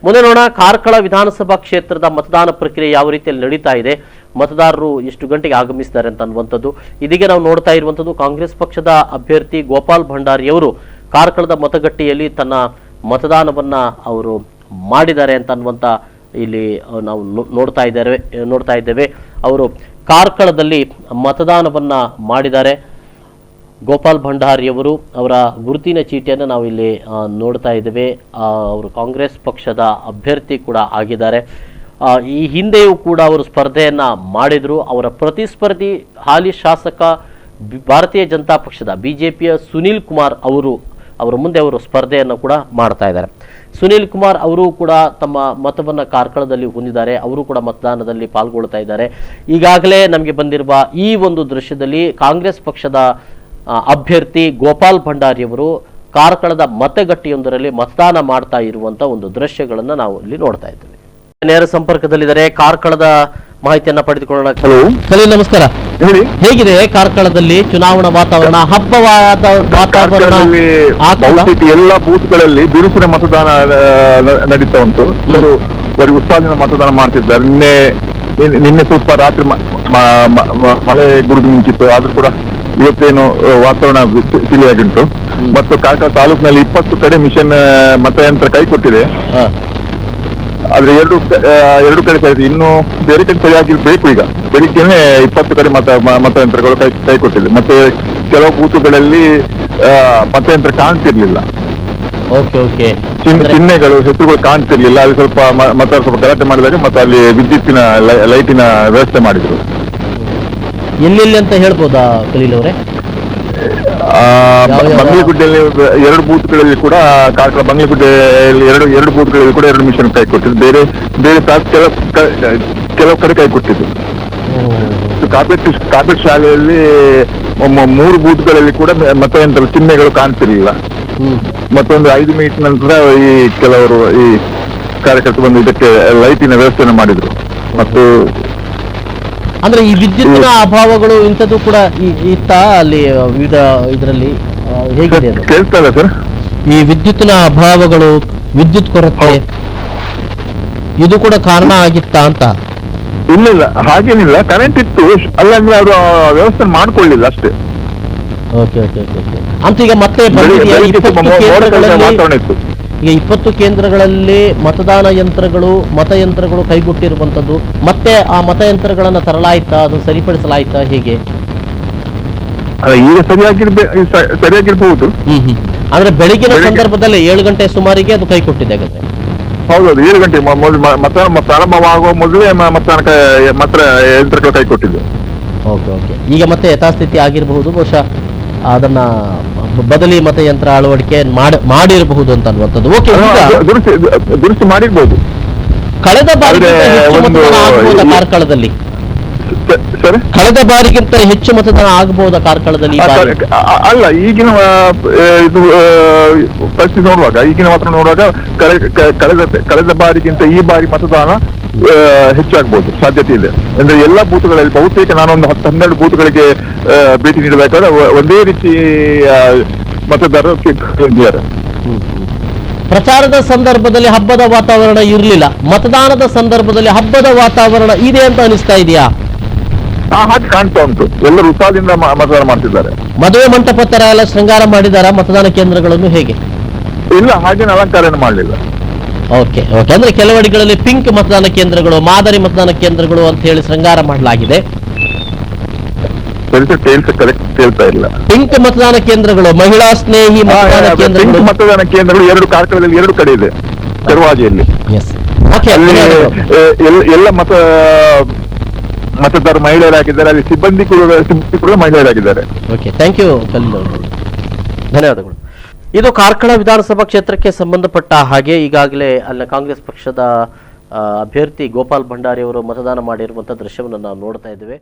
ಮುಂದೆ ನೋಡೋಣ ಕಾರ್ಕಳ ವಿಧಾನಸಭಾ ಕ್ಷೇತ್ರದ ಮತದಾನ ಪ್ರಕ್ರಿಯೆ ಯಾವ ರೀತಿಯಲ್ಲಿ ನಡೀತಾ ಇದೆ, ಮತದಾರರು ಎಷ್ಟು ಗಂಟೆಗೆ ಆಗಮಿಸಿದ್ದಾರೆ ಅಂತ ಅನ್ನುವಂಥದ್ದು. ಇದೀಗ ನಾವು ನೋಡ್ತಾ ಇರುವಂಥದ್ದು ಕಾಂಗ್ರೆಸ್ ಪಕ್ಷದ ಅಭ್ಯರ್ಥಿ ಗೋಪಾಲ್ ಭಂಡಾರಿ ಅವರು ಕಾರ್ಕಳದ ಮತಗಟ್ಟೆಯಲ್ಲಿ ತನ್ನ ಮತದಾನವನ್ನ ಅವರು ಮಾಡಿದ್ದಾರೆ ಅಂತ ಅನ್ನುವಂಥ ಇಲ್ಲಿ ನಾವು ನೋಡ್ತಾ ಇದ್ದೇವೆ. ಅವರು ಕಾರ್ಕಳದಲ್ಲಿ ಮತದಾನವನ್ನ ಮಾಡಿದ್ದಾರೆ. ಗೋಪಾಲ್ ಭಂಡಾರಿ ಅವರು ಅವರ ಗುರುತಿನ ಚೀಟಿಯನ್ನು ನಾವು ಇಲ್ಲಿ ನೋಡ್ತಾ ಇದ್ದೇವೆ. ಅವರು ಕಾಂಗ್ರೆಸ್ ಪಕ್ಷದ ಅಭ್ಯರ್ಥಿ ಕೂಡ ಆಗಿದ್ದಾರೆ. ಈ ಹಿಂದೆಯೂ ಕೂಡ ಅವರು ಸ್ಪರ್ಧೆಯನ್ನ ಮಾಡಿದ್ರು. ಅವರ ಪ್ರತಿಸ್ಪರ್ಧಿ ಹಾಲಿ ಶಾಸಕ ಭಾರತೀಯ ಜನತಾ ಪಕ್ಷದ ಬಿಜೆಪಿಯ ಸುನೀಲ್ ಕುಮಾರ್ ಅವರ ಮುಂದೆ ಅವರು ಸ್ಪರ್ಧೆಯನ್ನು ಕೂಡ ಮಾಡ್ತಾ ಇದ್ದಾರೆ. ಸುನೀಲ್ ಕುಮಾರ್ ಅವರು ಕೂಡ ತಮ್ಮ ಮತವನ್ನು ಕಾರ್ಕಳದಲ್ಲಿ ಹೊಂದಿದ್ದಾರೆ. ಅವರು ಕೂಡ ಮತದಾನದಲ್ಲಿ ಪಾಲ್ಗೊಳ್ತಾ ಇದ್ದಾರೆ. ಈಗಾಗಲೇ ನಮಗೆ ಬಂದಿರುವ ಈ ಒಂದು ದೃಶ್ಯದಲ್ಲಿ ಕಾಂಗ್ರೆಸ್ ಪಕ್ಷದ ಅಭ್ಯರ್ಥಿ ಗೋಪಾಲ್ ಭಂಡಾರಿ ಅವರು ಕಾರ್ಕಳದ ಮತಗಟ್ಟೆಯೊಂದರಲ್ಲಿ ಮತದಾನ ಮಾಡ್ತಾ ಇರುವಂತ ಒಂದು ದೃಶ್ಯಗಳನ್ನು ನಾವು ಇಲ್ಲಿ ನೋಡ್ತಾ ಇದ್ದೇವೆ. ನೇರ ಸಂಪರ್ಕದಲ್ಲಿದ್ದಾರೆ, ಕಾರ್ಕಳದ ಮಾಹಿತಿಯನ್ನ ಪಡೆದುಕೊಳ್ಳೋಣ. ಹಲೋ, ನಮಸ್ಕಾರ. ಹೇಗಿದೆ ಕಾರ್ಕಳದಲ್ಲಿ ಚುನಾವಣಾ ವಾತಾವರಣ, ಹಬ್ಬವಾದ ವಾತಾವರಣ? ಎಲ್ಲ ಬೂತ್ಗಳಲ್ಲಿ ಬಿರುಸಿನ ಮತದಾನ ನಡೀತಾ ಉಂಟು. ಬರೀ ಉತ್ಸಾಹದಿಂದ ಮತದಾನ ಮಾಡ್ತಿದ್ದಾರೆ. ನಿನ್ನೆ ಸ್ವಲ್ಪ ರಾತ್ರಿ ಮಳೆ ಗುಡುಗು ಮಿಂಚಿತ್ತು, ಆದ್ರೂ ಕೂಡ ಇವತ್ತೇನು ವಾತಾವರಣ ತಿಳಿಯಾಗುಂಟು. ಮತ್ತು ಕಾರ್ಕಳ ತಾಲೂಕಿನಲ್ಲಿ 20 ಕಡೆ ಮಿಷನ್ ಮತಯಂತ್ರ ಕೈ ಕೊಟ್ಟಿದೆ. ಆದ್ರೆ ಎರಡು ಕಡೆ ಸರಿ, ಇನ್ನು ಬೇರೆ ಕಡೆ ಸರಿಯಾಗಿರ್ಬೇಕು. ಈಗ ಬೆಳಿಗ್ಗೆನೆ 20 ಕಡೆ ಮತಯಂತ್ರಗಳು ಕೈ ಕೊಟ್ಟಿದೆ. ಮತ್ತೆ ಕೆಲವು ಬೂತುಗಳಲ್ಲಿ ಮತಯಂತ್ರ ಕಾಣ್ತಿರ್ಲಿಲ್ಲ, ಚಿಹ್ನೆಗಳು ಹೆಸರುಗಳು ಕಾಣ್ತಿರ್ಲಿಲ್ಲ. ಅಲ್ಲಿ ಸ್ವಲ್ಪ ಸ್ವಲ್ಪ ಗಲಾಟೆ ಮಾಡಿದಾಗ ಮತ್ತೆ ಅಲ್ಲಿ ವಿದ್ಯುತ್ತಿನ ಲೈಟಿನ ವ್ಯವಸ್ಥೆ ಮಾಡಿದ್ರು. ಎಲ್ಲೆಲ್ಲಿ ಅಂತ ಹೇಳ್ಬೋದಾ ಖಲೀಲ್ ಅವರೇ? ಬಂಗ್ಲೆಗುಡ್ಡೆಯಲ್ಲಿ 2 ಬೂತ್ಗಳಲ್ಲಿ ಕೂಡ, ಕಾರ್ಕಳ ಬಂಗ್ಲೆಗುಡ್ಡೆಯಲ್ಲಿ ಎರಡು ಬೂತ್ಗಳಲ್ಲಿ ಕೂಡ 2 ಮಿಷನ್ ಕೈ ಕೊಟ್ಟಿದ್ದು. ಬೇರೆ ಕೆಲವು ಕಡೆ ಕೈ ಕೊಟ್ಟಿದ್ದು. ಕಾಪೇಟ್ ಶಾಲೆಯಲ್ಲಿ 3 ಬೂತ್ಗಳಲ್ಲಿ ಕೂಡ ಮತಯಂತ್ರ ಚಿಹ್ನೆಗಳು ಕಾಣ್ತಿರ್ಲಿಲ್ಲ. ಮತ್ತೊಂದು 5 ಮಿನಿಟ್ ನಂತರ ಈ ಕೆಲವರು ಈ ಕಾರ್ಯಕರ್ತರು ಬಂದು ಇದಕ್ಕೆ ಲೈಟಿನ ವ್ಯವಸ್ಥೆಯನ್ನು ಮಾಡಿದ್ರು. ಮತ್ತು ಅಂದ್ರೆ ಈ ವಿದ್ಯುತ್ತಿನ ಅಭಾವಗಳು ಇಂಥದ್ದು ಕೂಡ ಇತ್ತ ಅಲ್ಲಿ ವಿವಿಧ ಇದರಲ್ಲಿ ಹೇಗಿದೆ ಕೇಳ್ತಾ ಇಲ್ಲ ಸರ್? ಈ ವಿದ್ಯುತ್ತಿನ ಅಭಾವಗಳು, ವಿದ್ಯುತ್ ಕೊರತೆ ಇದು ಕೂಡ ಕಾರಣ ಆಗಿತ್ತಾ ಅಂತ? ಇಲ್ಲ, ಹಾಗೇನಿಲ್ಲ. ಕರೆಂಟ್ ಇತ್ತು, ಅಲ್ಲಂದ್ರೆ ಅವರು ವ್ಯವಸ್ಥೆ ಮಾಡ್ಕೊಳ್ಳಿಲ್ಲ ಅಷ್ಟೇ. ಅಂತ ಈಗ ಮತ್ತೆ ವಾತಾವರಣ ಇತ್ತು. ಈಗ 20 ಕೇಂದ್ರಗಳಲ್ಲಿ ಮತಯಂತ್ರಗಳು ಕೈಗೊಟ್ಟಿರುವಂತದ್ದು, ಮತ್ತೆ ಆ ಮತಯಂತ್ರಗಳನ್ನ ತರಲಾಯ್ತಾ, ಅದು ಸರಿಪಡಿಸಲಾಯ್ತಾ, ಹೇಗೆ? ಈಗ ಸರಿಯಾಗಿರ್ಬಹುದು. ಅಂದ್ರೆ ಬೆಳಿಗ್ಗಿನ ಸಂದರ್ಭದಲ್ಲಿ 7 ಗಂಟೆ ಸುಮಾರಿಗೆ ಅದು ಕೈಕೊಟ್ಟಿದೆ ಹಾಗಾದ್ರೆ? ಹೌದೌದು, 7 ಗಂಟೆ ಮತದಾನ ಪ್ರಾರಂಭವಾಗುವ ಮೊದಲೇ ಮತ ಯಂತ್ರಗಳು ಕೈಕೊಟ್ಟಿದೆ. ಓಕೆ. ಈಗ ಮತ್ತೆ ಯಥಾಸ್ಥಿತಿ ಆಗಿರಬಹುದು. ಬಹುಶಃ ಅದನ್ನ ಬದಲಿ ಮತಯಂತ್ರ ಅಳವಡಿಕೆ ಮಾಡಿರಬಹುದು ಅಂತ ಅನ್ನುವಂಥದ್ದು. ದುರಸ್ತಿ ಮಾಡಿರ್ಬೋದು. ಕಳೆದ ಕಾರ್ಕಳದಲ್ಲಿ ಕಳೆದ ಬಾರಿಗಿಂತ ಹೆಚ್ಚು ಮತದಾನ ಆಗಬಹುದಾ ಕಾರ್ಕಳದಲ್ಲಿ? ಅಲ್ಲ, ಈಗಿನ ಇದು ಪರಿಸ್ಥಿತಿ ನೋಡುವಾಗ, ಈಗಿನ ವಾತಾವರಣ ನೋಡುವಾಗ ಕಳೆದ ಬಾರಿಗಿಂತ ಈ ಬಾರಿ ಮತದಾನ ಹೆಚ್ಚಾಗಬಹುದು ಸಾಧ್ಯತೆ ಇದೆ. ಅಂದ್ರೆ ಎಲ್ಲಾ ಬೂತ್ಗಳಲ್ಲಿ ಬಹುತೇಕ ನಾನೊಂದು 10-12 ಬೂತ್ಗಳಿಗೆ ಭೇಟಿ ನೀಡಬೇಕಾದ್ರೆ ಒಂದೇ ರೀತಿ ಮತದಾರರು ಇದ್ದಾರೆ. ಪ್ರಚಾರದ ಸಂದರ್ಭದಲ್ಲಿ ಹಬ್ಬದ ವಾತಾವರಣ ಇರಲಿಲ್ಲ, ಮತದಾನದ ಸಂದರ್ಭದಲ್ಲಿ ಹಬ್ಬದ ವಾತಾವರಣ ಇದೆ ಅಂತ ಅನಿಸ್ತಾ ಇದೆಯಾ? ಹಾಗೆ ಕಾಣ್ತಾ ಉಂಟು. ಎಲ್ಲರೂ ಉತ್ಸಾಹದಿಂದ ಮತದಾನ ಮಾಡ್ತಿದ್ದಾರೆ. ಮದುವೆ ಮಂಟಪ ತರ ಎಲ್ಲ ಶೃಂಗಾರ ಮಾಡಿದಾರ ಮತದಾನ ಕೇಂದ್ರಗಳನ್ನು? ಹೇಗೆ? ಇಲ್ಲ, ಹಾಗೇನು ಅಲಂಕಾರ ಮಾಡಲಿಲ್ಲ. ಓಕೆ. ಅಂದ್ರೆ ಕೆಲವಡಿಗಳಲ್ಲಿ ಪಿಂಕ್ ಮತದಾನ ಕೇಂದ್ರಗಳು, ಮಾದರಿ ಮತದಾನ ಕೇಂದ್ರಗಳು ಅಂತ ಹೇಳಿ ಶೃಂಗಾರ ಮಾಡಲಾಗಿದೆ. ಕೇಳ್ತಾ ಇಲ್ಲ. ಪಿಂಕ್ ಮತದಾನ ಕೇಂದ್ರಗಳು, ಮಹಿಳಾ ಸ್ನೇಹಿ ಮತದಾನ ಕೇಂದ್ರಗಳು 2 ಕಾರ್ಕಳದಲ್ಲಿ 2 ಕಡೆ ಇದೆ. ಕರುವಾಜಿಯಲ್ಲಿ ಎಲ್ಲ ಮತದಾರರು ಮಹಿಳೆಯರಾಗಿದ್ದಾರೆ. ಅಲ್ಲಿ ಸಿಬ್ಬಂದಿ ಕೂಡ ಮಹಿಳೆಯರಾಗಿದ್ದಾರೆ. ಓಕೆ, ಥ್ಯಾಂಕ್ ಯು ಖಲೀಲ್ ಅವರು, ಧನ್ಯವಾದಗಳು. ಇದು ಕಾರ್ಕಳ ವಿಧಾನಸಭಾ ಕ್ಷೇತ್ರಕ್ಕೆ ಸಂಬಂಧಪಟ್ಟ ಹಾಗೆ ಈಗಾಗಲೇ ಅಲ್ಲಿ ಕಾಂಗ್ರೆಸ್ ಪಕ್ಷದ ಅಭ್ಯರ್ಥಿ ಗೋಪಾಲ್ ಭಂಡಾರಿ ಅವರು ಮತದಾನ ಮಾಡಿರುವಂತಹ ದೃಶ್ಯವನ್ನು ನಾವು ನೋಡ್ತಾ ಇದ್ದೇವೆ.